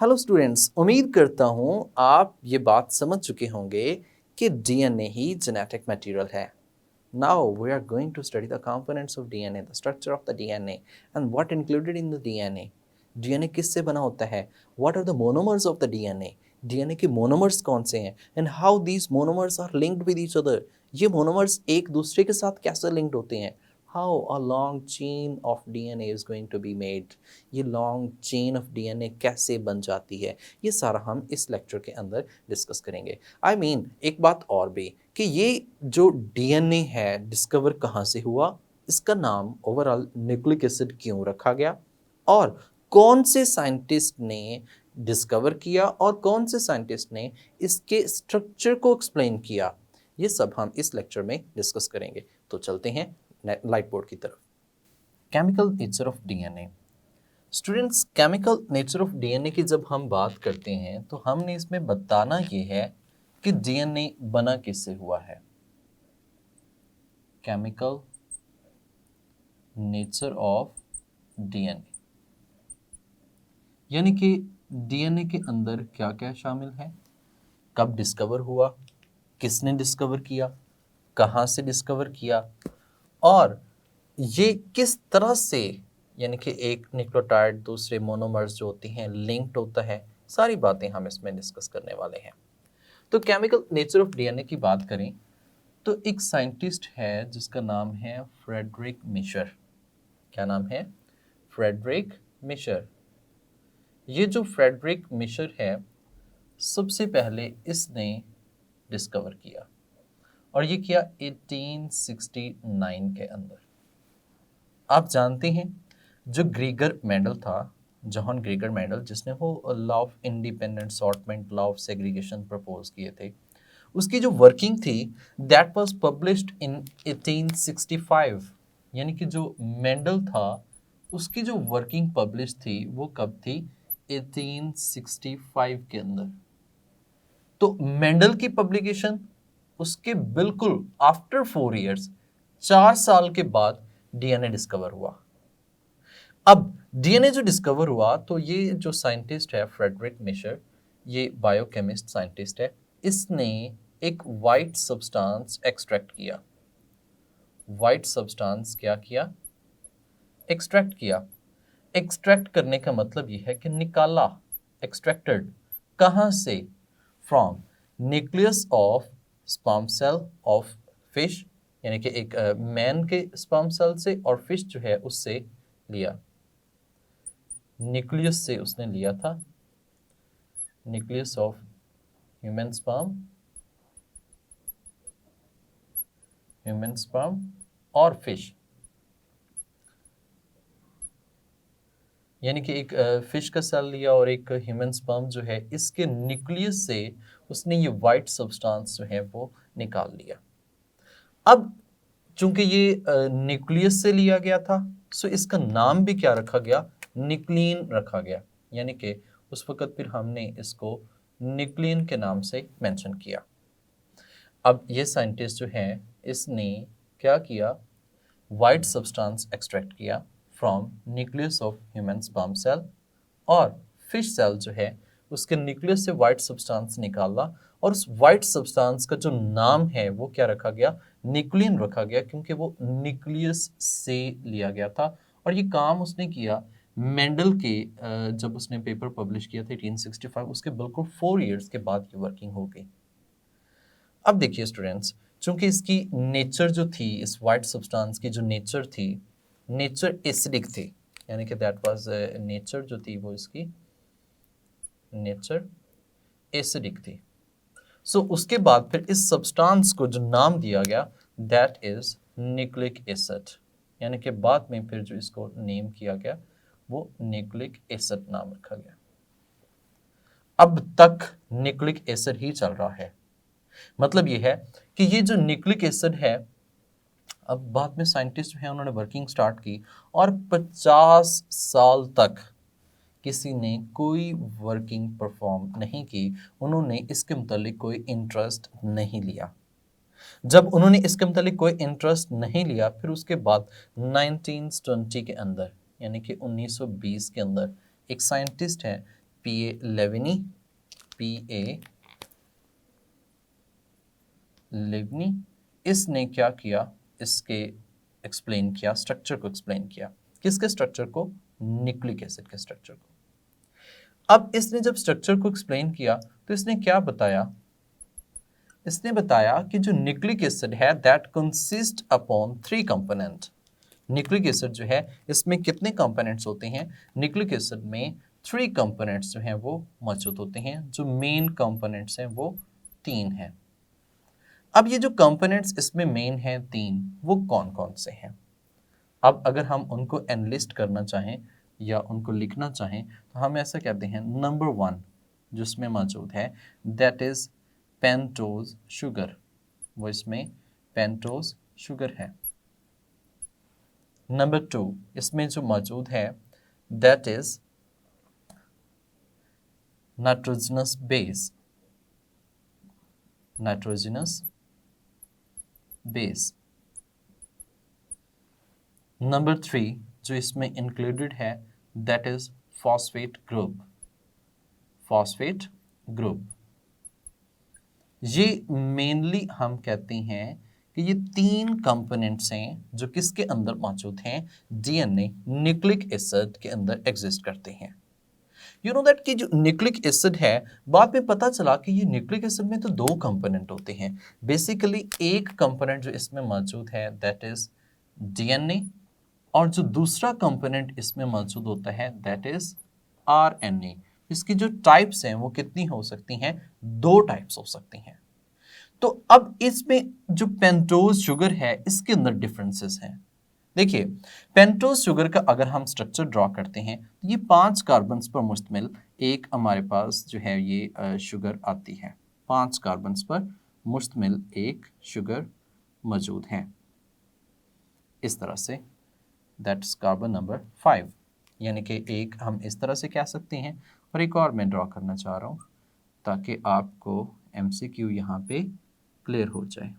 Hello students, उम्मीद करता हूँ आप ये बात समझ चुके होंगे कि डीएनए ही जेनेटिक मटेरियल है। Now we are going to study the components of DNA, the structure of the DNA and what included in the DNA. DNA किससे बना होता है? What are the monomers of the DNA? DNA के monomers कौन से हैं and how these monomers are linked with each other. ये monomers एक दूसरे के साथ कैसे लिंक्ड होते हैं? how a long chain of DNA is going to be made, ये लॉन्ग चेन ऑफ डीएनए कैसे बन जाती है, ये सारा हम इस लेक्चर के अंदर डिस्कस करेंगे। एक बात और भी कि ये जो डीएनए है डिस्कवर कहाँ से हुआ, इसका नाम ओवरऑल न्यूक्लिक एसिड क्यों रखा गया, और कौन से साइंटिस्ट ने डिस्कवर किया और कौन से साइंटिस्ट ने इसके स्ट्रक्चर को एक्सप्लेन किया, ये सब हम इस लेक्चर में डिस्कस करेंगे। तो चलते हैं लाइट बोर्ड की तरफ। Chemical nature of DNA. Students, chemical nature of DNA की जब हम बात करते हैं तो हमने इसमें बताना ये है कि डीएनए बना किससे हुआ है। केमिकल नेचर ऑफ डीएनए यानी कि डीएनए के अंदर क्या क्या शामिल है, कब डिस्कवर हुआ, किसने डिस्कवर किया, कहाँ से डिस्कवर किया, और ये किस तरह से यानी कि एक न्यूक्लियोटाइड दूसरे मोनोमर्स जो होती हैं लिंक्ड होता है, सारी बातें हम इसमें डिस्कस करने वाले हैं। तो केमिकल नेचर ऑफ डीएनए की बात करें तो एक साइंटिस्ट है जिसका नाम है फ्रेडरिक मिशर। क्या नाम है? Friedrich Miescher. ये जो फ्रेडरिक मिशर है, सबसे पहले इसने डिस्कवर किया, और ये किया 1869 के अंदर। आप जानते हैं जो ग्रीगर मेंडल था, जॉन ग्रीगर मेंडल, जिसने वो law of independent assortment, law of segregation propose किए थे, उसकी जो वर्किंग थी दैट वाज पब्लिश्ड इन 1865। यानी कि जो मेंडल था उसकी जो वर्किंग पब्लिश थी वो कब थी? 1865 के अंदर। तो मेंडल की पब्लिकेशन उसके बिल्कुल आफ्टर 4 इयर्स, 4 साल के बाद डीएनए डिस्कवर हुआ। अब डीएनए जो डिस्कवर हुआ तो ये जो साइंटिस्ट है फ्रेडरिक मिशर, ये बायोकेमिस्ट साइंटिस्ट है, इसने एक वाइट सब्सटेंस एक्सट्रैक्ट किया। वाइट सब्सटेंस क्या किया? एक्सट्रैक्ट किया। एक्सट्रैक्ट करने का मतलब ये है कि निकाला, एक्सट्रैक्टेड। कहाँ से? From nucleus of sperm cell of fish, यानी कि एक मैन के स्पर्म सेल से, और फिश जो है उससे लिया, न्यूक्लियस से उसने लिया था, न्यूक्लियस ऑफ ह्यूमन स्पर्म और फिश। यानी कि एक फिश का सेल लिया और एक ह्यूमन स्पर्म जो है, इसके न्यूक्लियस से उसने ये वाइट सब्सटेंस जो है वो निकाल लिया। अब चूंकि ये न्यूक्लियस से लिया गया था, सो इसका नाम भी क्या रखा गया? न्यूक्लियन रखा गया। यानी कि उस वक्त फिर हमने इसको न्यूक्लियन के नाम से मेंशन किया। अब ये साइंटिस्ट जो है इसने क्या किया? वाइट सब्सटेंस एक्सट्रैक्ट किया from nucleus of human sperm cell, और फिश सेल जो है उसके न्यूक्लियस से वाइट सब्सटेंस निकाला, और उस वाइट सब्सटेंस का जो नाम है वो क्या रखा गया? न्यूक्लियन रखा गया, क्योंकि वो न्यूक्लियस से लिया गया था। और ये काम उसने किया मेंडल के जब उसने पेपर पब्लिश किया था 1865, उसके बिल्कुल 4 इयर्स के बाद ये वर्किंग हो गई। अब देखिए स्टूडेंट्स, चूंकि इसकी नेचर जो थी, इस वाइट सब्सटेंस की जो नेचर थी, नेचर एसिडिक थी, यानी कि दैट वाज नेचर जो थी वो इसकी नेचर एसिडिक थी। सो उसके बाद फिर इस सब्सटेंस को जो नाम दिया गया दैट इज न्यूक्लिक एसिड, यानी कि बाद में फिर जो इसको नेम किया गया वो न्यूक्लिक एसिड नाम रखा गया। अब तक न्यूक्लिक एसिड ही चल रहा है। मतलब ये है कि ये जो न्यूक्लिक एसिड है, अब बाद में साइंटिस्ट जो है उन्होंने वर्किंग स्टार्ट की, और 50 साल तक किसी ने कोई वर्किंग परफॉर्म नहीं की, उन्होंने इसके मुतालिक कोई इंटरेस्ट नहीं लिया। जब उन्होंने इसके मुतालिक कोई इंटरेस्ट नहीं लिया, फिर उसके बाद 1920 के अंदर, यानी कि 1920 के अंदर एक साइंटिस्ट है PA लेविनी, PA लेविनी, इसने क्या किया, इसके एक्सप्लेन किया, स्ट्रक्चर को एक्सप्लेन किया। किसके स्ट्रक्चर को? न्यूक्लिक एसिड के स्ट्रक्चर को। अब इसने जब स्ट्रक्चर को एक्सप्लेन किया तो इसने क्या बताया? इसने बताया कि जो न्यूक्लिक एसिड है that consist upon 3 component. Nucleic acid जो है इसमें कितने कंपोनेंट्स होते हैं? न्यूक्लिक एसिड में 3 कंपोनेंट्स जो हैं वो मौजूद होते हैं। जो मेन कंपोनेंट्स हैं वो 3 हैं। अब ये जो कंपोनेंट्स इसमें मेन हैं 3, वो कौन कौन से हैं? अब अगर हम उनको एनलिस्ट करना चाहें या उनको लिखना चाहें तो हम ऐसा कहते हैं, नंबर 1 जो इसमें मौजूद है दैट इज पेंटोज शुगर, वो इसमें पेंटोज शुगर है। नंबर 2 इसमें जो मौजूद है that is nitrogenous base, nitrogenous base. Number 3 जो इसमें इंक्लूडेड है that is phosphate group, phosphate group. ये मेनली हम कहते हैं कि ये 3 कंपोनेंट्स हैं जो किसके अंदर मौजूद हैं? डीएनए न्यूक्लिक एसिड के अंदर एग्जिस्ट करते हैं। यू नो दैट कि जो न्यूक्लिक एसिड है, बाद में पता चला कि ये न्यूक्लिक एसिड में तो 2 कंपोनेंट होते हैं। बेसिकली एक कंपोनेंट जो इसमें मौजूद है दैट इज डीएनए, और जो दूसरा कंपोनेंट इसमें मौजूद होता है दैट इज आरएनए। इसकी जो टाइप्स हैं वो कितनी हो सकती हैं? 2 टाइप्स हो सकती हैं। तो अब इसमें जो पेंटोज शुगर है इसके अंदर डिफरेंसेस हैं। देखिए, पेंटोज शुगर का अगर हम स्ट्रक्चर ड्रॉ करते हैं तो ये 5 कार्बन्स पर मुश्तमिल एक हमारे पास जो है ये शुगर आती है। 5 कार्बन्स पर मुश्तमिल एक शुगर मौजूद है इस तरह से, दैट्स कार्बन नंबर 5। यानी कि एक हम इस तरह से कह सकते हैं, और एक और मैं ड्रॉ करना चाह रहा हूँ ताकि आपको MCQ यहाँ पे क्लियर हो जाए।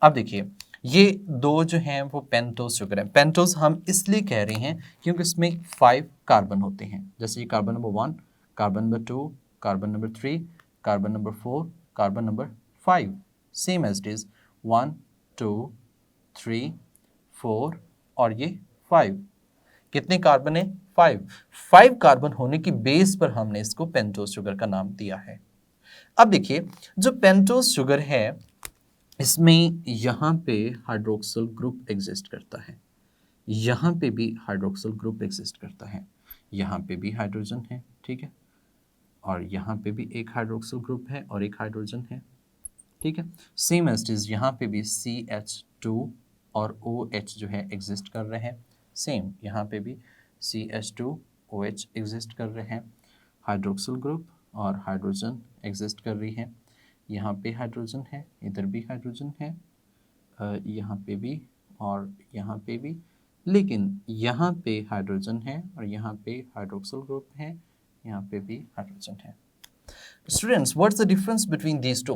अब देखिए, ये 2 जो हैं वो पेंटोज शुगर है। पेंटोज हम इसलिए कह रहे हैं क्योंकि इसमें 5 कार्बन होते हैं। जैसे ये carbon number 1, carbon number 2, carbon number 3, carbon number 4, carbon number 5, same as it is 1 2 3 4 और ये 5। कितने कार्बन है? 5 कार्बन होने की बेस पर हमने इसको पेंटोज शुगर का नाम दिया है। अब देखिए, जो पेंटोज शुगर है इसमें यहाँ पे हाइड्रोक्सिल ग्रुप एग्जिस्ट करता है, यहाँ पे भी हाइड्रोक्सिल ग्रुप एग्जिस्ट करता है, यहाँ पे भी हाइड्रोजन है, ठीक है, और यहाँ पे भी एक हाइड्रोक्सिल ग्रुप है और एक हाइड्रोजन है, ठीक है। सेम एज इज यहाँ पे भी CH2 और OH जो है एग्जिस्ट कर रहे हैं। सेम यहाँ पे भी CH2 OH एग्जिस्ट कर रहे हैं। हाइड्रोक्सिल ग्रुप और हाइड्रोजन एग्जिस्ट कर रही है। यहाँ पे हाइड्रोजन है, इधर भी हाइड्रोजन है, यहाँ पे भी और यहाँ पे भी, लेकिन यहाँ पे हाइड्रोजन है और यहाँ पे हाइड्रोक्सिल ग्रुप है, यहाँ पे भी हाइड्रोजन है। Students, what's the difference between these two?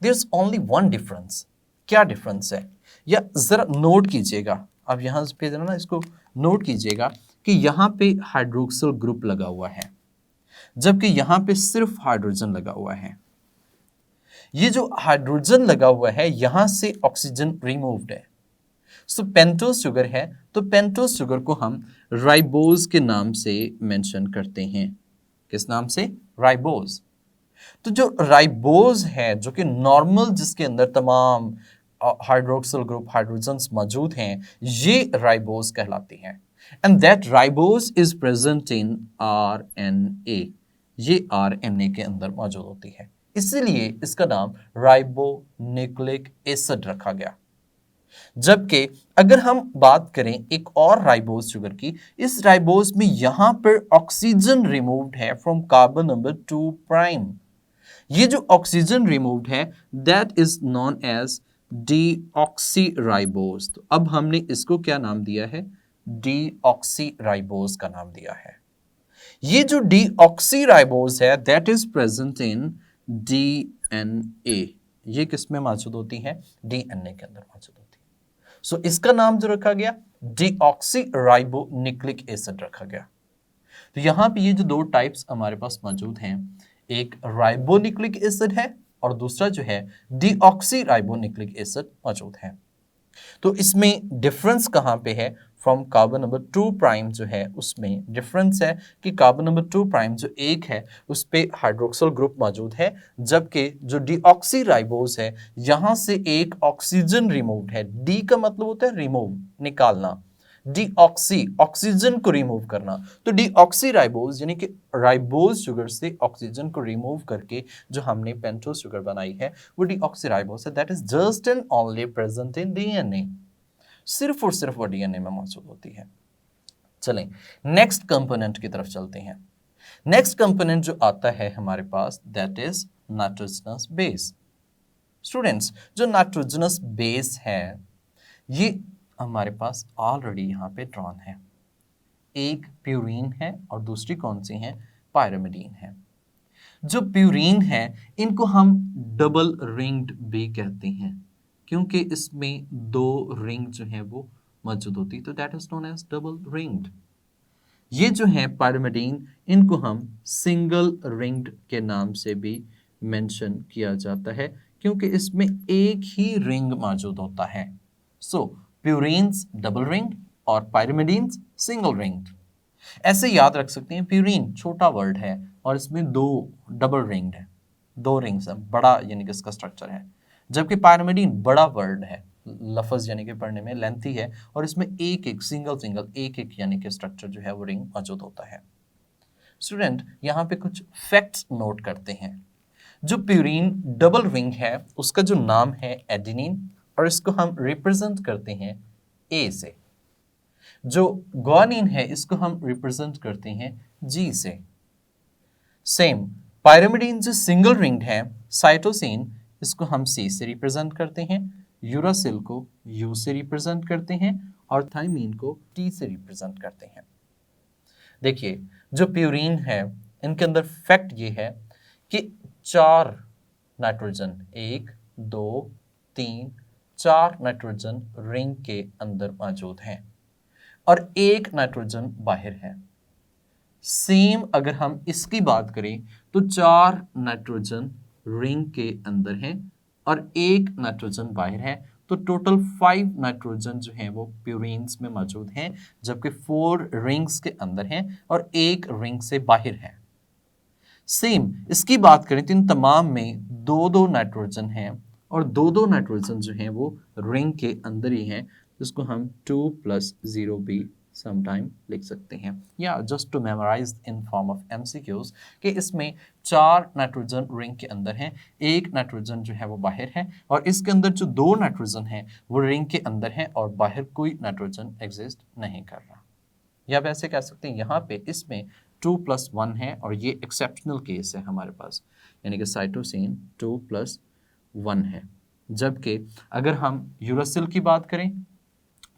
There is only one difference. क्या डिफरेंस है? या जरा नोट कीजिएगा, अब यहाँ पे जरा ना इसको नोट कीजिएगा कि यहाँ पे हाइड्रोक्सिल ग्रुप लगा हुआ है जबकि यहाँ पे सिर्फ हाइड्रोजन लगा हुआ है। ये जो हाइड्रोजन लगा हुआ है यहां से ऑक्सीजन रिमूव्ड है। सो पेंटोज शुगर है तो पेंटोज शुगर को हम राइबोज के नाम से मेंशन करते हैं। किस नाम से? राइबोज। तो जो राइबोज है जो कि नॉर्मल जिसके अंदर तमाम हाइड्रोक्सिल ग्रुप हाइड्रोजन्स मौजूद हैं, ये राइबोज कहलाती हैं। And that ribose is present in RNA। ये RNA के अंदर मौजूद होती है, इसीलिए इसका नाम राइबोन्यूक्लिक एसिड रखा गया। जबकि अगर हम बात करें एक और राइबोज शुगर की, इस राइबोज में यहां पर ऑक्सीजन रिमूव्ड है फ्रॉम कार्बन नंबर 2 प्राइम। ये जो ऑक्सीजन रिमूव्ड है that is known as deoxyribose. तो अब हमने इसको क्या नाम दिया है? डीऑक्सीराइबोज का नाम दिया है। ये जो डीऑक्सीराइबोज है that is present in DNA। ये किस में मौजूद होती है? DNA के अंदर मौजूद होती है। सो इसका नाम जो रखा गया डीऑक्सीराइबोन्यूक्लिक एसिड रखा गया। तो यहां पे ये जो दो टाइप्स हमारे पास मौजूद हैं, एक राइबोन्यूक्लिक एसिड है और दूसरा जो है डीऑक्सीराइबोन्यूक्लिक एसिड मौजूद है। तो इसमें डिफरेंस कहाँ पे है? फ्रॉम कार्बन नंबर 2 प्राइम जो है उसमें डिफरेंस है कि कार्बन नंबर 2 प्राइम जो एक है उस पे हाइड्रोक्सिल ग्रुप मौजूद है, जबकि जो डीऑक्सीराइबोज है यहां से एक ऑक्सीजन रिमूव्ड है। डी का मतलब होता है रिमूव, निकालना, डीऑक्सी ऑक्सीजन को रिमूव करना। तो डीऑक्सीराइबोज यानी कि राइबोज शुगर से ऑक्सीजन को रिमूव करके जो हमने पेंटोज शुगर बनाई है वो डीऑक्सीराइबोज है। That is just and only present in DNA, सिर्फ और सिर्फ वो डीएनए में मौजूद होती है। चलें नेक्स्ट कंपोनेंट की तरफ चलते हैं। नेक्स्ट कंपोनेंट जो आता है हमारे पास that is nitrogenous base. Students जो नाइट्रोजनस बेस है ये हमारे पास ऑलरेडी यहाँ पे ड्रॉन है। एक प्यूरीन है और दूसरी कौन सी है? पायरिमिडीन है। जो प्यूरीन है इनको हम डबल रिंग्ड भी कहते हैं क्योंकि इसमें दो रिंग जो है वो मौजूद होती, तो that is known as double ringed. ये जो है पायरिमिडीन इनको हम सिंगल रिंग्ड के नाम से भी मेंशन किया जाता है क्योंकि इसमें एक ही रिंग मौजूद होता है। सो प्यूरीन्स डबल रिंग और पायरिमिडीन्स सिंगल रिंग्ड। ऐसे याद रख सकते हैं, प्यूरीन छोटा वर्ड है और इसमें दो डबल रिंग्ड है, दो रिंग्स है, बड़ा यानी कि इसका स्ट्रक्चर है, जबकि पायरिमिडीन बड़ा वर्ड है, लफ्ज यानी कि पढ़ने में लेंथी है और इसमें एक एक सिंगल एक एक यानी कि स्ट्रक्चर जो है वो रिंग मौजूद होता है। स्टूडेंट यहाँ पे कुछ फैक्ट्स नोट करते हैं। जो प्यूरीन डबल रिंग है उसका जो नाम है एडेनिन और इसको हम रिप्रेजेंट करते हैं ए से। जो ग्वानिन है इसको हम रिप्रेजेंट करते हैं जी से। सेम पायरिमिडीन जो सिंगल रिंग्ड है साइटोसिन इसको हम सी से रिप्रेजेंट करते हैं, यूरासिल को यू से रिप्रेजेंट करते हैं और थाइमीन को टी से रिप्रेजेंट करते हैं। देखिए जो प्यूरीन है इनके अंदर फैक्ट ये है कि 4 नाइट्रोजन 1 2 3 4 नाइट्रोजन रिंग के अंदर मौजूद हैं और एक नाइट्रोजन बाहर है। सेम अगर हम इसकी बात करें तो 4 नाइट्रोजन रिंग के अंदर हैं और एक नाइट्रोजन बाहर है, तो टोटल 5 नाइट्रोजन जो हैं वो प्यूरीन्स में मौजूद हैं, जबकि 4 रिंग्स के अंदर हैं और एक रिंग से बाहर है। सेम इसकी बात करें तो इन तमाम में 2-2 नाइट्रोजन हैं और 2-2 नाइट्रोजन जो हैं वो रिंग के अंदर ही हैं, जिसको हम 2+0 भी समटाइम लिख सकते हैं या just to memorise in form of MCQs कि इसमें 4 नाइट्रोजन रिंग के अंदर हैं, एक नाइट्रोजन जो है वो बाहर है और इसके अंदर जो 2 नाइट्रोजन हैं वो रिंग के अंदर हैं और बाहर कोई नाइट्रोजन एग्जिस्ट नहीं कर रहा। या वैसे कह सकते हैं यहाँ पे इसमें 2+1 है और ये एक्सेप्शनल केस है हमारे पास, यानी कि साइटोसिन 2+1 है। जबकि अगर हम यूरासिल की बात करें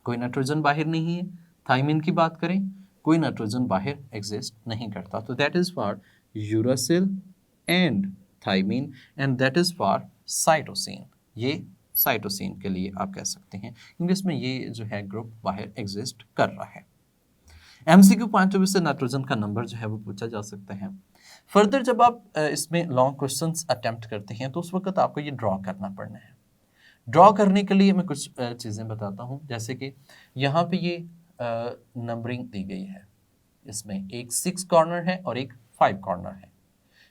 कोई नाइट्रोजन बाहर नहीं है, थाइमिन की बात करें कोई नाइट्रोजन बाहर एग्जिस्ट नहीं करता, तो that is for uracil and thymine and that is for cytosine. ये साइटोसिन के लिए आप कह सकते हैं क्योंकि इसमें ये जो है ग्रुप बाहर एग्जिस्ट कर रहा है। एमसीक्यू पॉइंट ऑफ व्यू से नाइट्रोजन का नंबर जो है वो पूछा जा सकता है। फर्दर जब आप इसमें लॉन्ग क्वेश्चंस अटेम्प्ट करते हैं तो उस वक्त आपको ये ड्रॉ करना पड़ना है। ड्रॉ करने के लिए मैं कुछ चीज़ें बताता हूँ, जैसे कि यहाँ पे ये नंबरिंग दी गई है, इसमें एक 6 कॉर्नर है और एक 5 कॉर्नर है।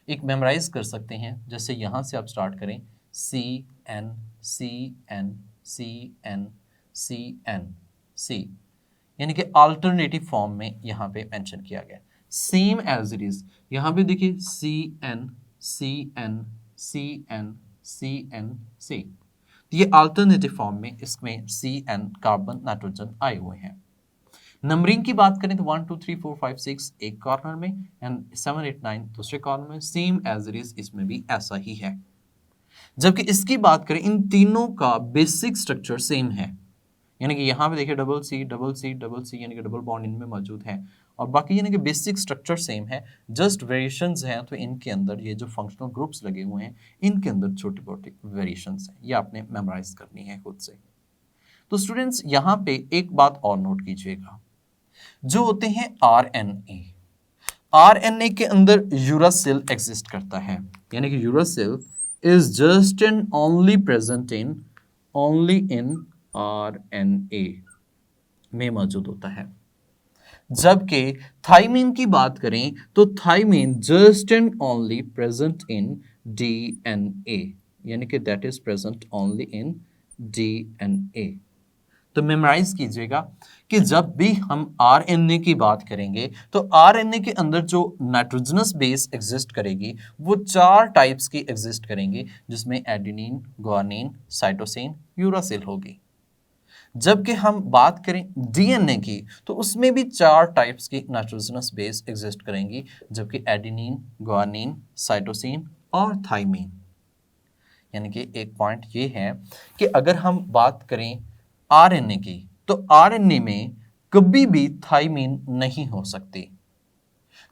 एक मेमोराइज कर सकते हैं, जैसे यहाँ से आप स्टार्ट करें CN CN CN CN C, यानी कि अल्टरनेटिव फॉर्म में यहाँ पे मेंशन किया गया, सेम एज इट इज। यहाँ पे देखिए CN CN CN CN C, तो ये अल्टरनेटिव फॉर्म में इसमें CN कार्बन नाइट्रोजन आए हुए हैं। नंबरिंग की बात करें तो 1 2 3 4 5 6 एक कॉर्नर में एंड 7 8 9 दूसरे कॉर्नर में, सेम एज इट इज इसमें भी ऐसा ही है। जबकि इसकी बात करें इन तीनों का बेसिक स्ट्रक्चर सेम है, यानी कि यहाँ पे देखिए double C double C double C यानी कि डबल बॉन्ड इनमें मौजूद है और बाकी यानी कि बेसिक स्ट्रक्चर सेम है, जस्ट वेरिएशंस हैं। तो इनके अंदर ये जो फंक्शनल ग्रुप्स लगे हुए हैं इनके अंदर छोटी छोटी वेरिएशंस हैं, ये आपने मेमोराइज करनी है खुद से। तो स्टूडेंट्स यहाँ पे एक बात और नोट कीजिएगा, जो होते हैं आरएनए, आरएनए के अंदर यूरासिल एग्जिस्ट करता है, यानी कि uracil is just and only present in RNA में मौजूद होता है। जबकि थाइमिन की बात करें तो thymine just and only present in DNA, यानी कि that is present only in DNA. तो मेमोराइज कीजिएगा कि जब भी हम आरएनए की बात करेंगे तो आरएनए के अंदर जो नाइट्रोजनस बेस एग्जिस्ट करेगी वो 4 टाइप्स की एग्जिस्ट करेंगी, जिसमें एडेनिन, गुआनिन, साइटोसिन, यूरासिल होगी। जबकि हम बात करें डीएनए की तो उसमें भी 4 टाइप्स की नाइट्रोजनस बेस एग्जिस्ट करेंगी, जबकि एडेनिन, गुआनिन, साइटोसिन और थाइमिन। यानी कि एक पॉइंट ये है कि अगर हम बात करें आरएनए की तो आरएनए में कभी भी थाइमिन नहीं हो सकती।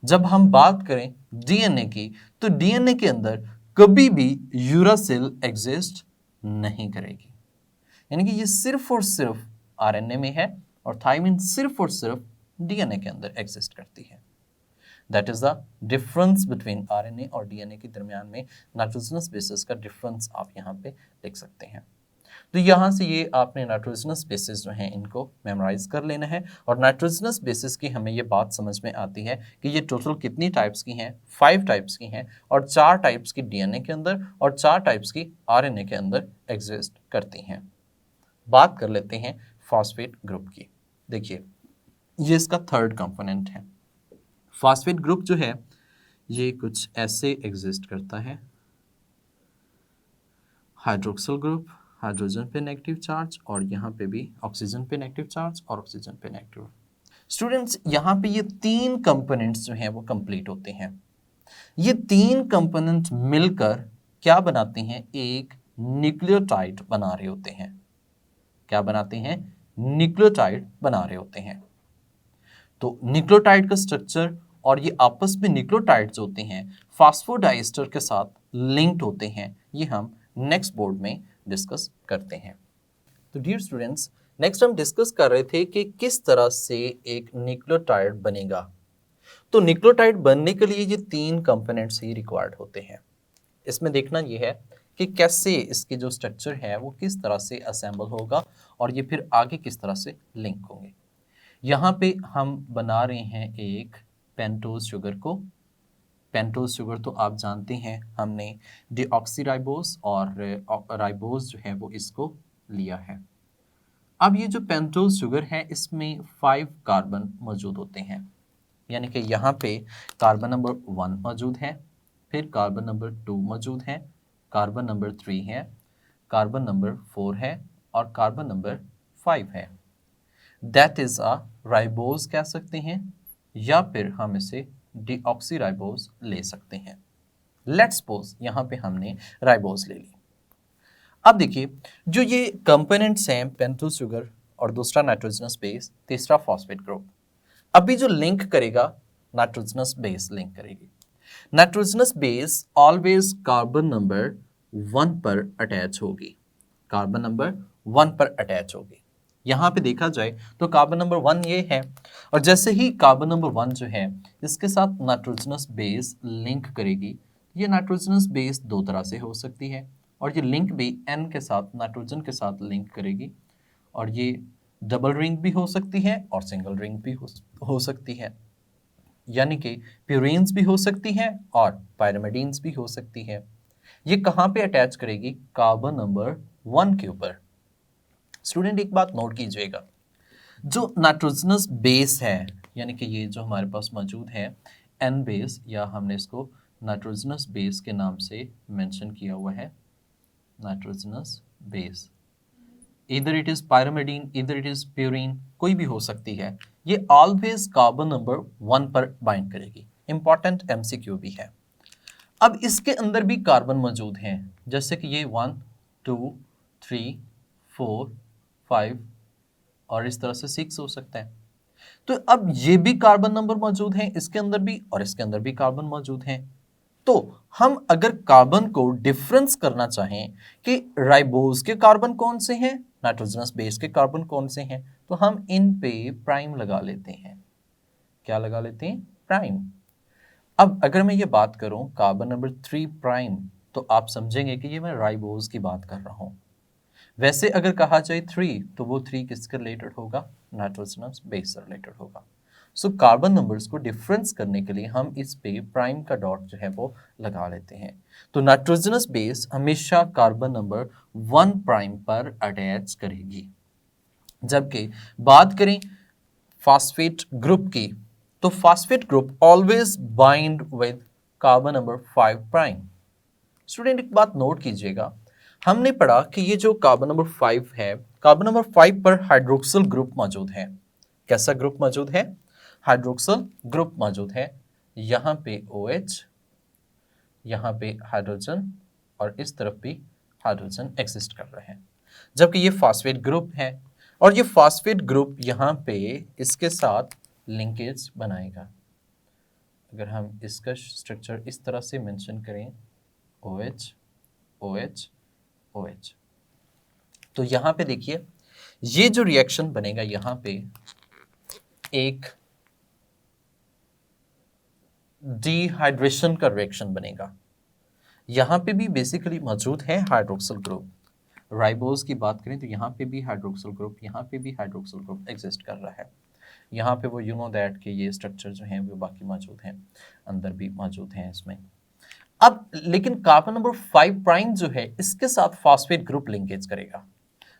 जब हम बात करें डीएनए की तो डीएनए के अंदर कभी भी यूरासिल एग्जिस्ट नहीं करेगी। यानी कि ये सिर्फ और सिर्फ आरएनए में है और थाइमिन सिर्फ और सिर्फ डीएनए के अंदर एग्जिस्ट करती है। That is the difference between RNA और डीएनए के दरमियान में नाइट्रोजनस बेसिस का डिफरेंस आप यहाँ पे लिख सकते हैं। तो यहाँ से ये आपने नाइट्रोजनस बेसिस जो हैं इनको मेमोराइज कर लेना है। और नाइट्रोजनस बेसिस की हमें ये बात समझ में आती है कि ये टोटल कितनी टाइप्स की हैं, 5 टाइप्स की हैं, और 4 टाइप्स की डीएनए के अंदर और 4 टाइप्स की आरएनए के अंदर एग्जिस्ट करती हैं। बात कर लेते हैं फॉस्फेट ग्रुप की। देखिए ये इसका थर्ड कंपोनेंट है। फॉस्फेट ग्रुप जो है ये कुछ ऐसे एग्जिस्ट करता है, हाइड्रोक्सिल ग्रुप, हाइड्रोजन पे नेगेटिव चार्ज और यहाँ पे भी ऑक्सीजन पे नेगेटिव चार्ज और ऑक्सीजन पे नेगेटिव। स्टूडेंट्स यहाँ पे ये 3 कंपोनेंट्स जो हैं वो कंप्लीट होते हैं। ये 3 कंपोनेंट मिलकर क्या बनाते हैं, एक न्यूक्लियोटाइड बना रहे होते हैं। क्या बनाते हैं, न्यूक्लियोटाइड बना रहे होते हैं। तो न्यूक्लियोटाइड का स्ट्रक्चर और ये आपस में न्यूक्लियोटाइड्स होते हैं फास्फोडाइस्टर के साथ लिंक्ड होते हैं, ये हम नेक्स्ट बोर्ड में डिस्कस करते हैं। तो डियर स्टूडेंट्स, नेक्स्ट हम डिस्कस कर रहे थे कि किस तरह से एक न्यूक्लियोटाइड बनेगा। तो न्यूक्लियोटाइड बनने के लिए ये 3 कंपोनेंट्स ही रिक्वायर्ड होते हैं। इसमें देखना ये है कि कैसे इसके जो स्ट्रक्चर है वो किस तरह से असेंबल होगा और ये फिर आगे किस तरह से लिंक होंगे। यहाँ पे हम बना रहे हैं एक पेंटोज शुगर को। पेंटोज शुगर तो आप जानते हैं, हमने डीऑक्सीराइबोस और राइबोस जो है वो इसको लिया है। अब ये जो पेंटोज शुगर है इसमें 5 कार्बन मौजूद होते हैं, यानी कि यहाँ पे कार्बन नंबर 1 मौजूद है, फिर कार्बन नंबर 2 मौजूद है, कार्बन नंबर 3 है, कार्बन नंबर 4 है और कार्बन नंबर 5 है। दैट इज अ राइबोस कह सकते हैं या फिर हम इसे डीऑक्सीराइबोस ले सकते हैं। लेट्स सपोज यहाँ पे हमने राइबोस ले ली। अब देखिए जो ये कंपोनेंट्स हैं, पेंटोज शुगर और दूसरा नाइट्रोजनस बेस, तीसरा फॉस्फेट ग्रुप, अभी जो लिंक करेगा नाइट्रोजनस बेस लिंक करेगी। Nitrogenous base always carbon number 1 पर अटैच होगी, कार्बन नंबर 1 पर अटैच होगी। यहाँ पे देखा जाए तो कार्बन नंबर 1 ये है, और जैसे ही कार्बन नंबर 1 जो है इसके साथ नाइट्रोजनस बेस लिंक करेगी। ये नाइट्रोजनस बेस 2 तरह से हो सकती है और ये लिंक भी N के साथ, नाइट्रोजन के साथ लिंक करेगी, और ये डबल रिंग भी हो सकती है और सिंगल रिंग भी हो सकती है, यानी कि प्यूरीन्स भी हो सकती है और पायरिमिडीन्स भी हो सकती है। ये कहाँ पे अटैच करेगी, कार्बन नंबर 1 के ऊपर। स्टूडेंट एक बात नोट कीजिएगा, जो नाइट्रोजनस बेस है, यानी कि ये जो हमारे पास मौजूद है N बेस, या हमने इसको नाइट्रोजनस बेस के नाम से मेंशन किया हुआ है, नाइट्रोजनस बेस, इधर इट इज पायरिमिडीन, इधर इट इज प्यूरीन, कोई भी हो सकती है। ये ऑलवेज कार्बन नंबर 1 पर बाइंड करेगी। इंपॉर्टेंट MCQ भी है। अब इसके अंदर भी कार्बन मौजूद हैं, जैसे कि ये 1 2 3 4 5 और इस तरह से 6 हो सकता है। तो अब ये भी कार्बन नंबर मौजूद हैं इसके अंदर भी और इसके अंदर भी कार्बन मौजूद हैं। तो हम अगर कार्बन को डिफरेंस करना चाहें कि राइबोज के कार्बन कौन से हैं, नाइट्रोजनस बेस के कार्बन कौन से हैं, तो हम इन पे प्राइम लगा लेते हैं। क्या लगा लेते हैं? प्राइम। अब अगर मैं ये बात करूं कार्बन नंबर 3 प्राइम, तो आप समझेंगे कि ये मैं राइबोज की बात कर रहा हूं। वैसे अगर कहा जाए 3, तो वो 3 किसके रिलेटेड होगा? नाइट्रोजनस बेस से रिलेटेड होगा। सो कार्बन नंबर्स को डिफरेंस करने के लिए हम इस पे प्राइम का डॉट जो है वो लगा लेते हैं। तो नाइट्रोजनस बेस हमेशा कार्बन नंबर 1 प्राइम पर अटैच करेगी। जबकि बात करें फास्फेट ग्रुप की, तो phosphate group always bind with carbon number 5 prime. Student एक बात नोट कीजिएगा, हमने पढ़ा कि ये जो कार्बन नंबर 5 है, कार्बन नंबर 5 पर हाइड्रोक्सिल ग्रुप मौजूद है। कैसा ग्रुप मौजूद है? हाइड्रोक्सिल ग्रुप मौजूद है। यहां पे OH, यहां पे हाइड्रोजन और इस तरफ भी हाइड्रोजन एक्सिस्ट कर रहे हैं, जबकि ये फास्फेट ग्रुप है और ये फास्फेट ग्रुप यहां पे इसके साथ लिंकेज बनाएगा। अगर हम इसका स्ट्रक्चर इस तरह से मेंशन करें, OH OH OH, तो यहां पे देखिए ये जो रिएक्शन बनेगा, यहां पे एक डिहाइड्रेशन का रिएक्शन बनेगा। यहां पे भी बेसिकली मौजूद है हाइड्रोक्सिल ग्रुप। राइबोज की बात करें तो यहां पे भी हाइड्रोक्सिल ग्रुप, यहां पे भी हाइड्रोक्सिल ग्रुप एग्जिस्ट कर रहा है। यहाँ पे वो दैट कि ये स्ट्रक्चर जो है वो बाकी मौजूद हैं, अंदर भी मौजूद हैं इसमें। अब लेकिन कार्बन नंबर 5 प्राइम जो है इसके साथ फास्फेट ग्रुप लिंकेज करेगा।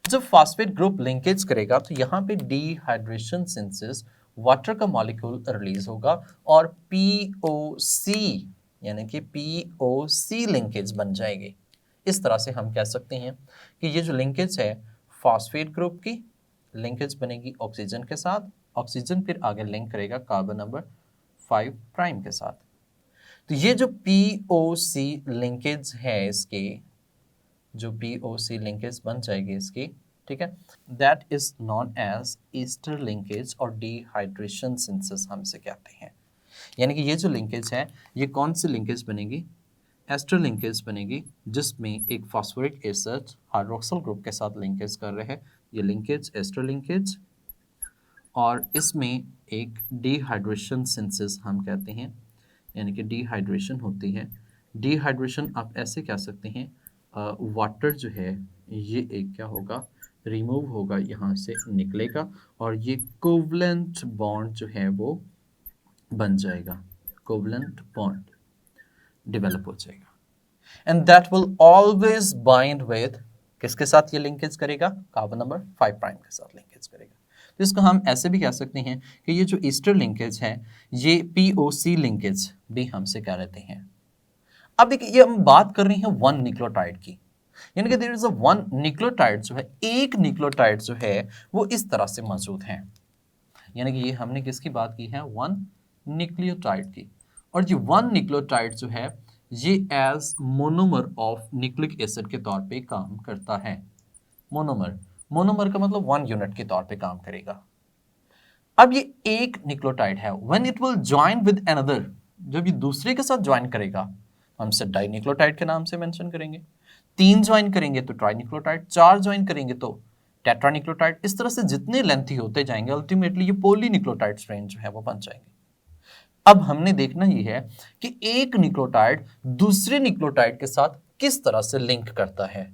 जब फास्फेट ग्रुप लिंकेज करेगा तो यहाँ पे डिहाइड्रेशन सिंथेसिस वाटर का मॉलिक्यूल रिलीज होगा और POC यानी कि POC लिंकेज बन जाएगी। इस तरह से हम कह सकते हैं कि ये जो लिंकेज है फास्फेट ग्रुप की लिंकेज बनेगी ऑक्सीजन के साथ, ऑक्सीजन फिर आगे लिंक करेगा कार्बन नंबर 5 प्राइम के साथ। तो ये जो POC लिंकेज है, इसके जो POC लिंकेज बन जाएगी इसकी, ठीक है, that is known as ester linkage और डिहाइड्रेशन सिंथेसिस हम इसे कहते हैं। यानी कि ये जो लिंकेज है ये कौन सी लिंकेज बनेगी? एस्टर लिंकेज बनेगी, जिसमें एक फास्फोरिक एसिड हाइड्रोक्सिल ग्रुप के साथ लिंकेज कर रहे हैं। ये लिंकेज एस्टर लिंकेज, और इसमें एक डिहाइड्रेशन सिंथेसिस हम कहते हैं, यानी कि डिहाइड्रेशन होती है। डिहाइड्रेशन आप ऐसे कह सकते हैं, वाटर जो है ये एक क्या होगा, रिमूव होगा, यहाँ से निकलेगा और ये कोवलेंट बॉन्ड जो है वो बन जाएगा, कोवलेंट बॉन्ड डेवलप हो जाएगा and that will always bind with, किसके साथ ये लिंकेज करेगा? कार्बन नंबर 5 प्राइम के साथ लिंकेज करेगा। तो इसको हम ऐसे भी कह सकते हैं कि ये जो ईस्टर लिंकेज है ये POC लिंकेज भी हमसे कह लेते हैं। अब देखिए ये हम बात कर रहे हैं 1 न्यूक्लियोटाइड की, यानी कि देयर इज अ 1 न्यूक्लियोटाइड जो है, एक न्यूक्लियोटाइड जो है वो इस तरह से मौजूद है। यानी कि ये हमने किसकी बात की है? 1 न्यूक्लियोटाइड की। और ये 1 न्यूक्लियोटाइड जो है ये as monomer of nucleic acid के तौर पे काम करता है। मोनोमर, मोनोमर का मतलब 1 यूनिट के तौर पे काम करेगा। अब ये एक न्यूक्लियोटाइड है, when it will join with another, जब ये दूसरे के साथ ज्वाइन करेगा हम इसे डाई न्यूक्लियोटाइड के नाम से मेंशन करेंगे। 3 ज्वाइन करेंगे तो ट्राई न्यूक्लियोटाइड, 4 ज्वाइन करेंगे तो टेट्रा न्यूक्लियोटाइड। इस तरह से जितने लेंथी होते जाएंगे अल्टीमेटली ये पॉली न्यूक्लियोटाइड स्ट्रेन जो है वो बन जाएंगे। अब हमने देखना ये है कि एक न्यूक्लियोटाइड दूसरे न्यूक्लियोटाइड के साथ किस तरह से लिंक करता है।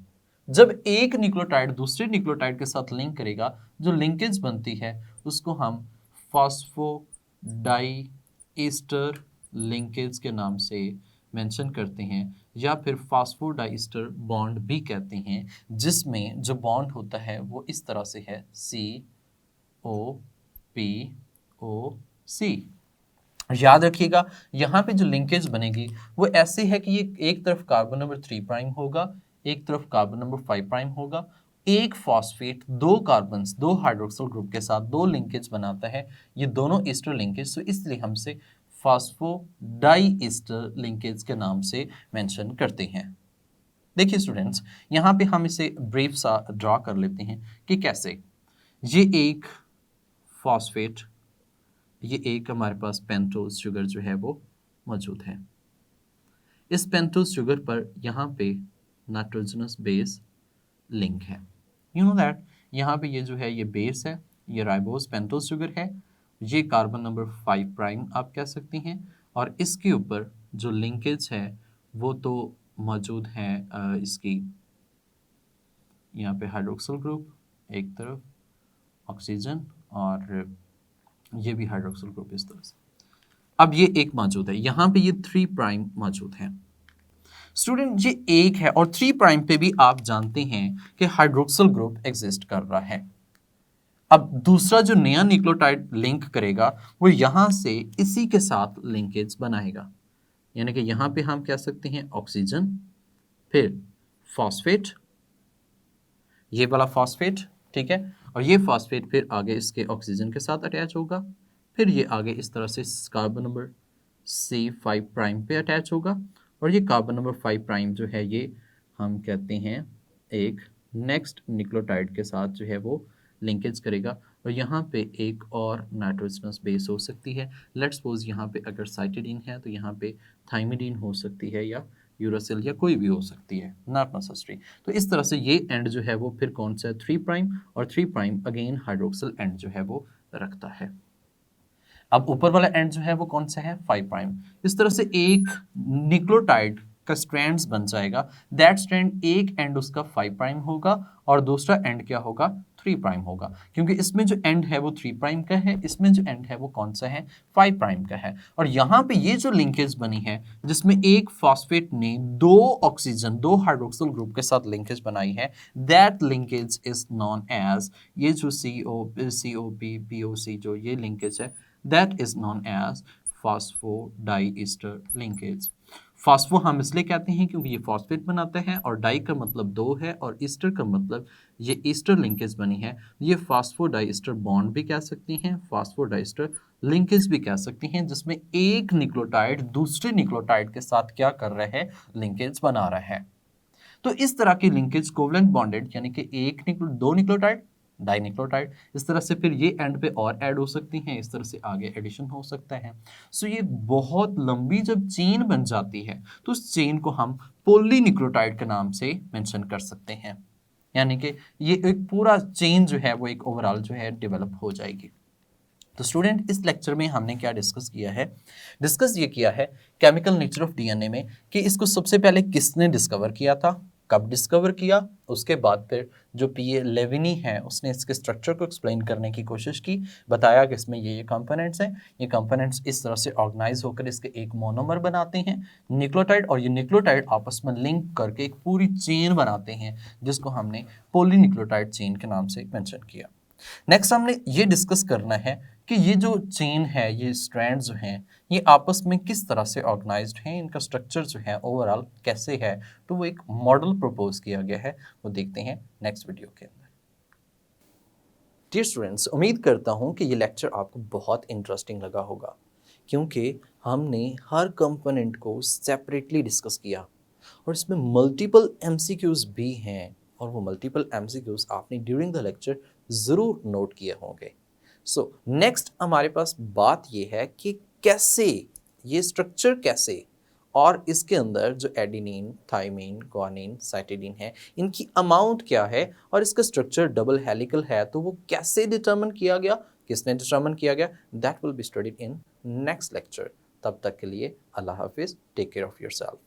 जब एक न्यूक्लियोटाइड दूसरे न्यूक्लियोटाइड के साथ लिंक करेगा, जो लिंकेज बनती है उसको हम फास्फोडाइईस्टर लिंकेज के नाम से मेंशन करते हैं, या फिर फास्फोडाइईस्टर बॉन्ड भी कहते हैं, जिसमें जो बॉन्ड होता है वो इस तरह से है COPOC। याद रखिएगा यहाँ पे जो लिंकेज बनेगी वो ऐसी है कि ये एक तरफ कार्बन नंबर 3 प्राइम होगा, एक तरफ कार्बन नंबर 5 प्राइम होगा। एक फॉस्फेट दो कार्बन, दो हाइड्रोक्सिल ग्रुप के साथ दो लिंकेज बनाता है, ये दोनों ईस्टर लिंकेज, तो इसलिए हमसे फास्फोडाइईस्टर लिंकेज के नाम से मेंशन करते हैं। देखिए स्टूडेंट्स, यहाँ पे हम इसे ब्रीफ सा ड्रॉ कर लेते हैं कि कैसे। ये एक फॉस्फेट, ये एक हमारे पास पेंटोज शुगर जो है वो मौजूद है। इस पेंटोज शुगर पर यहाँ पे नाइट्रोजनस बेस लिंक है। यू नो दैट यहाँ पे ये जो है ये बेस है, ये राइबोस पेंटोज शुगर है, ये कार्बन नंबर 5 प्राइम आप कह सकती हैं, और इसके ऊपर जो लिंकेज है वो तो मौजूद है इसकी यहाँ पे हाइड्रोक्सिल ग्रुप एक तरफ, ऑक्सीजन, और ये भी हाइड्रोक्सिल ग्रुप इस तरह से। अब ये एक मौजूद है, यहाँ पे ये 3 प्राइम मौजूद है। स्टूडेंट ये एक है और 3 प्राइम पे भी आप जानते हैं कि हाइड्रोक्सिल ग्रुप एग्जिस्ट कर रहा है। अब दूसरा जो नया न्यूक्लियोटाइड लिंक करेगा वो यहां से इसी के साथ लिंकेज बनाएगा, यानी कि यहां पे हम कह सकते हैं ऑक्सीजन, फिर फॉस्फेट, ये वाला फॉस्फेट, ठीक है, और ये फॉस्फेट फिर आगे इसके ऑक्सीजन के साथ अटैच होगा, फिर ये आगे इस तरह से कार्बन नंबर C5 प्राइम पे अटैच होगा, और ये कार्बन नंबर 5 प्राइम जो है ये हम कहते हैं एक नेक्स्ट न्यूक्लियोटाइड के साथ जो है वो लिंकेज करेगा, और यहाँ पे एक और नाइट्रोजनस बेस हो सकती है। लेट्स सपोज यहाँ पे अगर साइटिडीन है तो यहाँ पे थाइमिडीन हो सकती है या यूरासिल या कोई भी हो सकती है, नॉट नेसेसरी। तो इस तरह से ये एंड जो है वो फिर कौन सा है 3 प्राइम, और 3 प्राइम अगेन हाइड्रोक्सिल एंड जो है वो रखता है। अब ऊपर वाला एंड जो है वो कौन सा है 5 प्राइम। इस तरह से एक न्यूक्लियोटाइड का स्ट्रैंड्स बन जाएगा, दैट स्ट्रैंड एक एंड उसका 5 प्राइम होगा और दूसरा एंड क्या होगा 3 प्राइम होगा, क्योंकि इसमें जो एंड है वो 3 प्राइम का है, इसमें जो एंड है वो कौन सा है 5 प्राइम का है। और यहाँ पे ये जो लिंकेज बनी है जिसमें एक फॉस्फेट ने 2 ऑक्सीजन 2 हाइड्रोक्सिल ग्रुप के साथ लिंकेज बनाई है, that linkage is known as, ये जो COP POC जो ये लिंकेज है that is known as phosphodiester linkage। Phospho हम इसलिए कहते हैं क्योंकि ये फॉस्फेट बनाता है, और डाई का मतलब 2 है, और ईस्टर का मतलब ये ईस्टर लिंकेज बनी है। ये फॉस्फोडाइस्टर बॉन्ड भी कह सकती हैं, फॉस्फोडाइस्टर लिंकेज भी कह सकती हैं, जिसमें एक न्यूक्लियोटाइड दूसरे न्यूक्लियोटाइड के साथ क्या कर रहा है लिंकेज बना रहा है। तो इस तरह की लिंकेज कोवलेंट बॉन्डेड, यानी कि दो न्यूक्लियोटाइड डाइन्यूक्लियोटाइड, इस तरह से फिर ये एंड पे और ऐड हो सकती हैं, इस तरह से आगे एडिशन हो सकता है। सो ये बहुत लंबी जब चेन बन जाती है तो उस चेन को हम पॉलीन्यूक्लियोटाइड के नाम से मेंशन कर सकते हैं, यानी कि ये एक पूरा चेन जो है वो एक ओवरऑल जो है डेवलप हो जाएगी। तो स्टूडेंट इस लेक्चर में हमने क्या डिस्कस किया है, डिस्कस ये किया है केमिकल नेचर ऑफ डीएनए में कि इसको सबसे पहले किसने डिस्कवर किया था, कब डिस्कवर किया, उसके बाद फिर जो पीए लेविनी है उसने इसके स्ट्रक्चर को एक्सप्लेन करने की कोशिश की, बताया कि इसमें ये कंपोनेंट्स हैं, ये कंपोनेंट्स इस तरह से ऑर्गेनाइज होकर इसके एक मोनोमर बनाते हैं न्यूक्लियोटाइड, और ये न्यूक्लियोटाइड आपस में लिंक करके एक पूरी चेन बनाते हैं जिसको हमने पॉलीन्यूक्लियोटाइड चेन के नाम से मेंशन किया। नेक्स्ट हमने ये डिस्कस करना है कि ये जो चेन है, ये स्ट्रैंड जो हैं, ये आपस में किस तरह से ऑर्गेनाइज्ड हैं, इनका स्ट्रक्चर जो है ओवरऑल कैसे है। तो वो एक मॉडल प्रपोज किया गया है, वो देखते हैं नेक्स्ट वीडियो के अंदर। डियर स्टूडेंट्स, उम्मीद करता हूँ कि ये लेक्चर आपको बहुत इंटरेस्टिंग लगा होगा, क्योंकि हमने हर कंपोनेंट को सेपरेटली डिस्कस किया और इसमें मल्टीपल MCQs भी हैं, और वो मल्टीपल MCQs आपने ड्यूरिंग द लेक्चर ज़रूर नोट किए होंगे। सो नेक्स्ट हमारे पास बात ये है कि कैसे ये स्ट्रक्चर कैसे, और इसके अंदर जो एडिनिन, थाइमिन, ग्वानिन, साइटिडीन है, इनकी अमाउंट क्या है, और इसका स्ट्रक्चर डबल हेलिकल है तो वो कैसे डिटरमिन किया गया, किसने डिटरमिन किया गया, that will be studied in next lecture. तब तक के लिए अल्लाह हाफिज़, टेक केयर ऑफ़ योरसेल्फ।